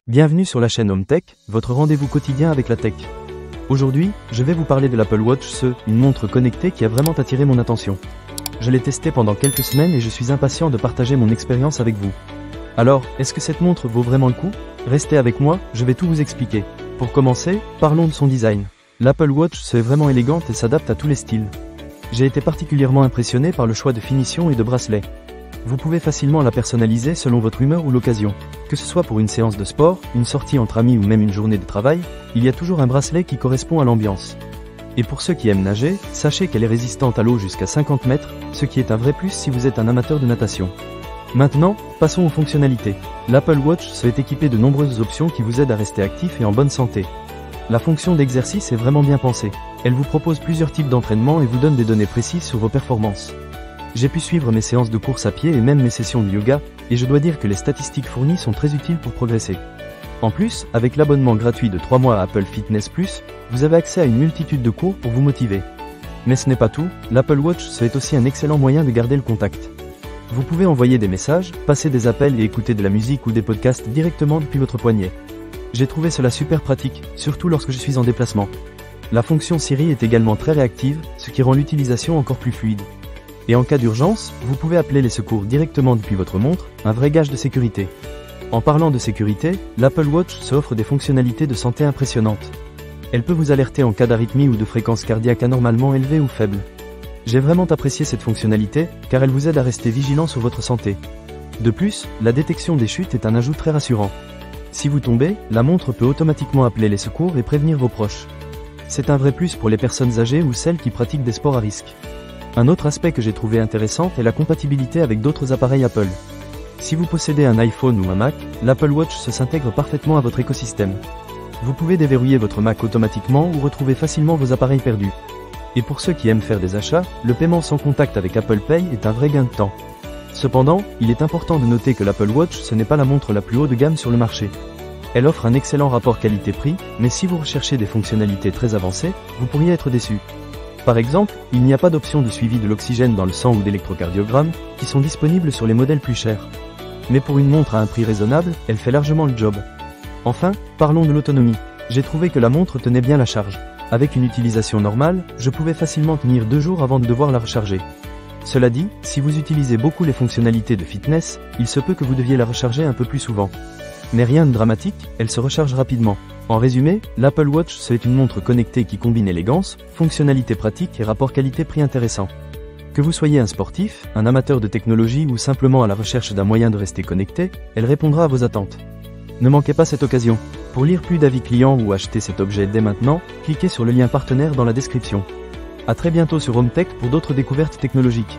Bienvenue sur la chaîne Home Tech, votre rendez-vous quotidien avec la tech. Aujourd'hui, je vais vous parler de l'Apple Watch SE, une montre connectée qui a vraiment attiré mon attention. Je l'ai testée pendant quelques semaines et je suis impatient de partager mon expérience avec vous. Alors, est-ce que cette montre vaut vraiment le coup? Restez avec moi, je vais tout vous expliquer. Pour commencer, parlons de son design. L'Apple Watch SE est vraiment élégante et s'adapte à tous les styles. J'ai été particulièrement impressionné par le choix de finition et de bracelet. Vous pouvez facilement la personnaliser selon votre humeur ou l'occasion. Que ce soit pour une séance de sport, une sortie entre amis ou même une journée de travail, il y a toujours un bracelet qui correspond à l'ambiance. Et pour ceux qui aiment nager, sachez qu'elle est résistante à l'eau jusqu'à 50 mètres, ce qui est un vrai plus si vous êtes un amateur de natation. Maintenant, passons aux fonctionnalités. L'Apple Watch SE est équipée de nombreuses options qui vous aident à rester actif et en bonne santé. La fonction d'exercice est vraiment bien pensée. Elle vous propose plusieurs types d'entraînement et vous donne des données précises sur vos performances. J'ai pu suivre mes séances de course à pied et même mes sessions de yoga, et je dois dire que les statistiques fournies sont très utiles pour progresser. En plus, avec l'abonnement gratuit de 3 mois à Apple Fitness+, vous avez accès à une multitude de cours pour vous motiver. Mais ce n'est pas tout, l'Apple Watch SE est aussi un excellent moyen de garder le contact. Vous pouvez envoyer des messages, passer des appels et écouter de la musique ou des podcasts directement depuis votre poignet. J'ai trouvé cela super pratique, surtout lorsque je suis en déplacement. La fonction Siri est également très réactive, ce qui rend l'utilisation encore plus fluide. Et en cas d'urgence, vous pouvez appeler les secours directement depuis votre montre, un vrai gage de sécurité. En parlant de sécurité, l'Apple Watch SE offre des fonctionnalités de santé impressionnantes. Elle peut vous alerter en cas d'arythmie ou de fréquence cardiaque anormalement élevée ou faible. J'ai vraiment apprécié cette fonctionnalité, car elle vous aide à rester vigilant sur votre santé. De plus, la détection des chutes est un ajout très rassurant. Si vous tombez, la montre peut automatiquement appeler les secours et prévenir vos proches. C'est un vrai plus pour les personnes âgées ou celles qui pratiquent des sports à risque. Un autre aspect que j'ai trouvé intéressant est la compatibilité avec d'autres appareils Apple. Si vous possédez un iPhone ou un Mac, l'Apple Watch SE s'intègre parfaitement à votre écosystème. Vous pouvez déverrouiller votre Mac automatiquement ou retrouver facilement vos appareils perdus. Et pour ceux qui aiment faire des achats, le paiement sans contact avec Apple Pay est un vrai gain de temps. Cependant, il est important de noter que l'Apple Watch SE n'est pas la montre la plus haut de gamme sur le marché. Elle offre un excellent rapport qualité-prix, mais si vous recherchez des fonctionnalités très avancées, vous pourriez être déçu. Par exemple, il n'y a pas d'option de suivi de l'oxygène dans le sang ou d'électrocardiogramme, qui sont disponibles sur les modèles plus chers. Mais pour une montre à un prix raisonnable, elle fait largement le job. Enfin, parlons de l'autonomie. J'ai trouvé que la montre tenait bien la charge. Avec une utilisation normale, je pouvais facilement tenir 2 jours avant de devoir la recharger. Cela dit, si vous utilisez beaucoup les fonctionnalités de fitness, il se peut que vous deviez la recharger un peu plus souvent. Mais rien de dramatique, elle se recharge rapidement. En résumé, l'Apple Watch SE est une montre connectée qui combine élégance, fonctionnalité pratique et rapport qualité-prix intéressant. Que vous soyez un sportif, un amateur de technologie ou simplement à la recherche d'un moyen de rester connecté, elle répondra à vos attentes. Ne manquez pas cette occasion. Pour lire plus d'avis clients ou acheter cet objet dès maintenant, cliquez sur le lien partenaire dans la description. À très bientôt sur Home Tech pour d'autres découvertes technologiques.